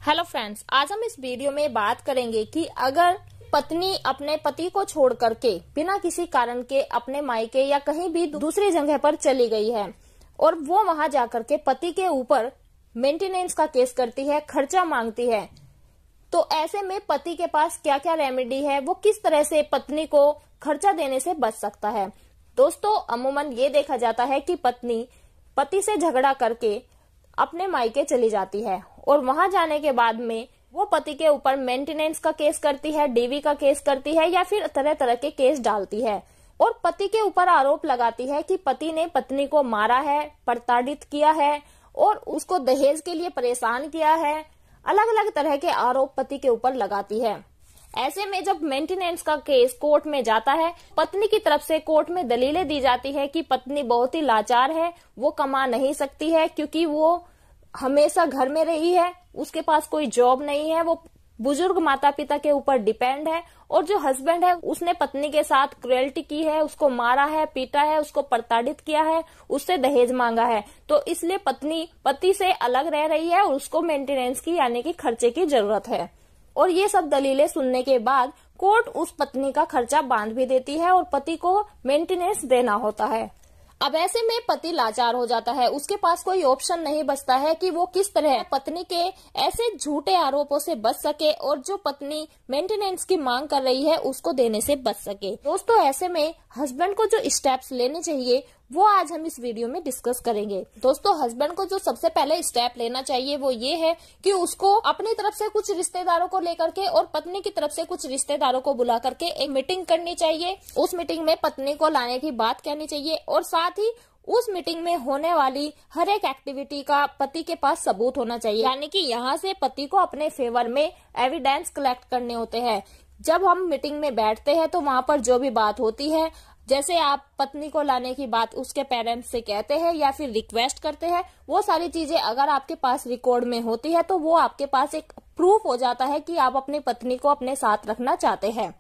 Hello friends, आज हम इस वीडियो में बात करेंगे कि अगर पत्नी अपने पति को छोड़ करके बिना किसी कारण के अपने मायके या कहीं भी दूसरी जगह पर चली गई है और वो वहां जाकर के पति के ऊपर मेंटेनेंस का केस करती है, खर्चा मांगती है, तो ऐसे में पति के पास क्या क्या रेमेडी है, वो किस तरह से पत्नी को खर्चा देने से बच सकता है। दोस्तों, अमूमन ये देखा जाता है कि पत्नी पति से झगड़ा करके अपने मायके चली जाती है और वहां जाने के बाद में वो पति के ऊपर मेंटेनेंस का केस करती है, डीवी का केस करती है या फिर तरह तरह के केस डालती है और पति के ऊपर आरोप लगाती है कि पति ने पत्नी को मारा है, प्रताड़ित किया है और उसको दहेज के लिए परेशान किया है। अलग अलग तरह के आरोप पति के ऊपर लगाती है। ऐसे में जब मेंटेनेंस का केस कोर्ट में जाता है, पत्नी की तरफ से कोर्ट में दलीलें दी जाती है कि पत्नी बहुत ही लाचार है, वो कमा नहीं सकती है क्योंकि वो हमेशा घर में रही है, उसके पास कोई जॉब नहीं है, वो बुजुर्ग माता पिता के ऊपर डिपेंड है और जो हस्बैंड है उसने पत्नी के साथ क्रुएल्टी की है, उसको मारा है, पीटा है, उसको प्रताड़ित किया है, उससे दहेज मांगा है, तो इसलिए पत्नी पति से अलग रह रही है और उसको मेंटेनेंस की यानी कि खर्चे की जरूरत है। और ये सब दलीलें सुनने के बाद कोर्ट उस पत्नी का खर्चा बांध भी देती है और पति को मेंटेनेंस देना होता है। अब ऐसे में पति लाचार हो जाता है, उसके पास कोई ऑप्शन नहीं बचता है कि वो किस तरह पत्नी के ऐसे झूठे आरोपों से बच सके और जो पत्नी मेंटेनेंस की मांग कर रही है उसको देने से बच सके। दोस्तों, ऐसे में हस्बैंड को जो स्टेप्स लेने चाहिए वो आज हम इस वीडियो में डिस्कस करेंगे। दोस्तों, हस्बैंड को जो सबसे पहले स्टेप लेना चाहिए वो ये है कि उसको अपनी तरफ से कुछ रिश्तेदारों को लेकर के और पत्नी की तरफ से कुछ रिश्तेदारों को बुला करके एक मीटिंग करनी चाहिए। उस मीटिंग में पत्नी को लाने की बात कहनी चाहिए और साथ ही उस मीटिंग में होने वाली हर एक एक्टिविटी का पति के पास सबूत होना चाहिए, यानी कि यहाँ से पति को अपने फेवर में एविडेंस कलेक्ट करने होते हैं। जब हम मीटिंग में बैठते हैं तो वहाँ पर जो भी बात होती है, जैसे आप पत्नी को लाने की बात उसके पेरेंट्स से कहते हैं या फिर रिक्वेस्ट करते हैं, वो सारी चीजें अगर आपके पास रिकॉर्ड में होती है तो वो आपके पास एक प्रूफ हो जाता है कि आप अपनी पत्नी को अपने साथ रखना चाहते हैं।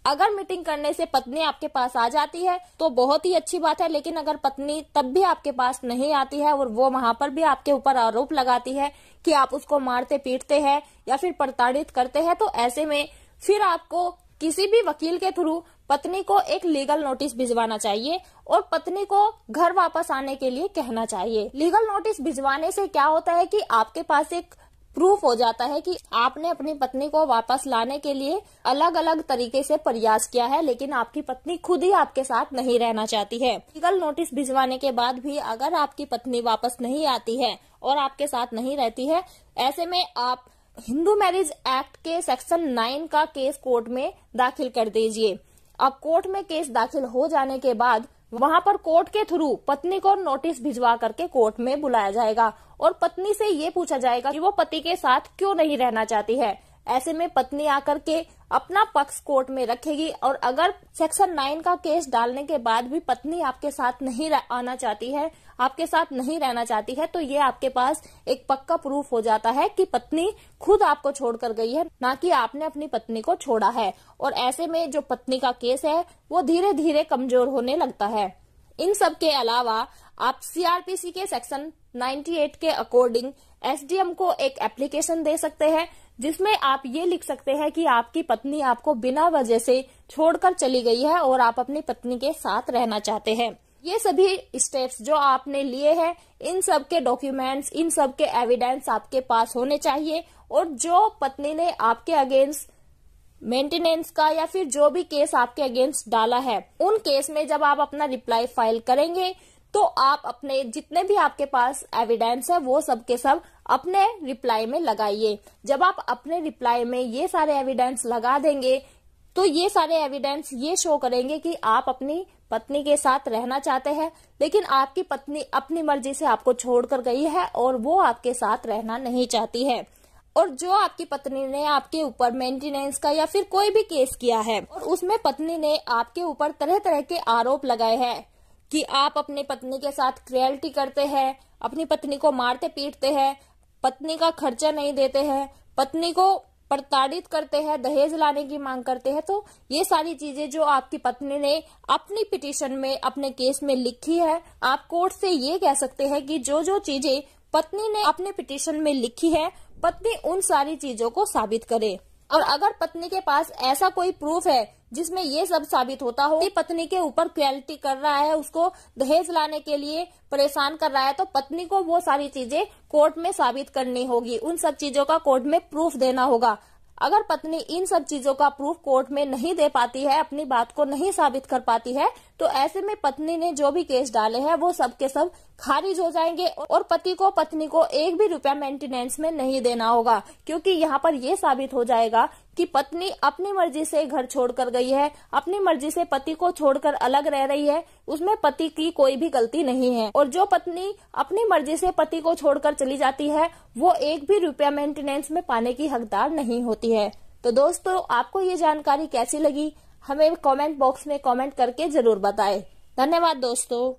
अगर मीटिंग करने से पत्नी आपके पास आ जाती है तो बहुत ही अच्छी बात है, लेकिन अगर पत्नी तब भी आपके पास नहीं आती है और वो वहां पर भी आपके ऊपर आरोप लगाती है कि आप उसको मारते पीटते हैं या फिर प्रताड़ित करते हैं, तो ऐसे में फिर आपको किसी भी वकील के थ्रू पत्नी को एक लीगल नोटिस भिजवाना चाहिए और पत्नी को घर वापस आने के लिए कहना चाहिए। लीगल नोटिस भिजवाने से क्या होता है कि आपके पास एक प्रूफ हो जाता है कि आपने अपनी पत्नी को वापस लाने के लिए अलग अलग तरीके से प्रयास किया है, लेकिन आपकी पत्नी खुद ही आपके साथ नहीं रहना चाहती है। लीगल नोटिस भिजवाने के बाद भी अगर आपकी पत्नी वापस नहीं आती है और आपके साथ नहीं रहती है, ऐसे में आप हिंदू मैरिज एक्ट के सेक्शन 9 का केस कोर्ट में दाखिल कर दीजिए। अब कोर्ट में केस दाखिल हो जाने के बाद वहां पर कोर्ट के थ्रू पत्नी को नोटिस भिजवा करके कोर्ट में बुलाया जाएगा और पत्नी से ये पूछा जाएगा कि वो पति के साथ क्यों नहीं रहना चाहती है। ऐसे में पत्नी आकर के अपना पक्ष कोर्ट में रखेगी और अगर सेक्शन 9 का केस डालने के बाद भी पत्नी आपके साथ नहीं आना चाहती है, आपके साथ नहीं रहना चाहती है, तो ये आपके पास एक पक्का प्रूफ हो जाता है कि पत्नी खुद आपको छोड़कर गई है, ना कि आपने अपनी पत्नी को छोड़ा है। और ऐसे में जो पत्नी का केस है वो धीरे धीरे कमजोर होने लगता है। इन सब के अलावा आप सीआरपीसी के सेक्शन 98 के अकॉर्डिंग एसडीएम को एक एप्लीकेशन दे सकते हैं, जिसमें आप ये लिख सकते हैं कि आपकी पत्नी आपको बिना वजह से छोड़कर चली गई है और आप अपनी पत्नी के साथ रहना चाहते हैं। ये सभी स्टेप्स जो आपने लिए हैं, इन सब के डॉक्यूमेंट्स, इन सब के एविडेंस आपके पास होने चाहिए और जो पत्नी ने आपके अगेंस्ट मेंटेनेंस का या फिर जो भी केस आपके अगेंस्ट डाला है, उन केस में जब आप अपना रिप्लाई फाइल करेंगे तो आप अपने जितने भी आपके पास एविडेंस है वो सब के सब अपने रिप्लाई में लगाइए। जब आप अपने रिप्लाई में ये सारे एविडेंस लगा देंगे तो ये सारे एविडेंस ये शो करेंगे कि आप अपनी पत्नी के साथ रहना चाहते हैं, लेकिन आपकी पत्नी अपनी मर्जी से आपको छोड़कर गई है और वो आपके साथ रहना नहीं चाहती है। और जो आपकी पत्नी ने आपके ऊपर मेंटेनेंस का या फिर कोई भी केस किया है और उसमें पत्नी ने आपके ऊपर तरह तरह के आरोप लगाए हैं कि आप अपनी पत्नी के साथ क्रुएल्टी करते हैं, अपनी पत्नी को मारते पीटते हैं, पत्नी का खर्चा नहीं देते हैं, पत्नी को प्रताड़ित करते हैं, दहेज लाने की मांग करते हैं, तो ये सारी चीजें जो आपकी पत्नी ने अपनी पिटीशन में अपने केस में लिखी है, आप कोर्ट से ये कह सकते हैं कि जो जो चीजें पत्नी ने अपने पिटीशन में लिखी है पत्नी उन सारी चीजों को साबित करे। और अगर पत्नी के पास ऐसा कोई प्रूफ है जिसमें ये सब साबित होता हो कि पत्नी के ऊपर क्रूरता कर रहा है, उसको दहेज लाने के लिए परेशान कर रहा है, तो पत्नी को वो सारी चीजें कोर्ट में साबित करनी होगी, उन सब चीजों का कोर्ट में प्रूफ देना होगा। अगर पत्नी इन सब चीजों का प्रूफ कोर्ट में नहीं दे पाती है, अपनी बात को नहीं साबित कर पाती है, तो ऐसे में पत्नी ने जो भी केस डाले हैं वो सब के सब खारिज हो जाएंगे और पति को पत्नी को एक भी रुपया मेंटेनेंस में नहीं देना होगा, क्योंकि यहाँ पर ये साबित हो जाएगा कि पत्नी अपनी मर्जी से घर छोड़कर गई है, अपनी मर्जी से पति को छोड़कर अलग रह रही है, उसमें पति की कोई भी गलती नहीं है। और जो पत्नी अपनी मर्जी से पति को छोड़कर चली जाती है वो एक भी रुपया मेंटेनेंस में पाने की हकदार नहीं होती है। तो दोस्तों, आपको ये जानकारी कैसी लगी हमें कमेंट बॉक्स में कमेंट करके जरूर बताएं। धन्यवाद दोस्तों।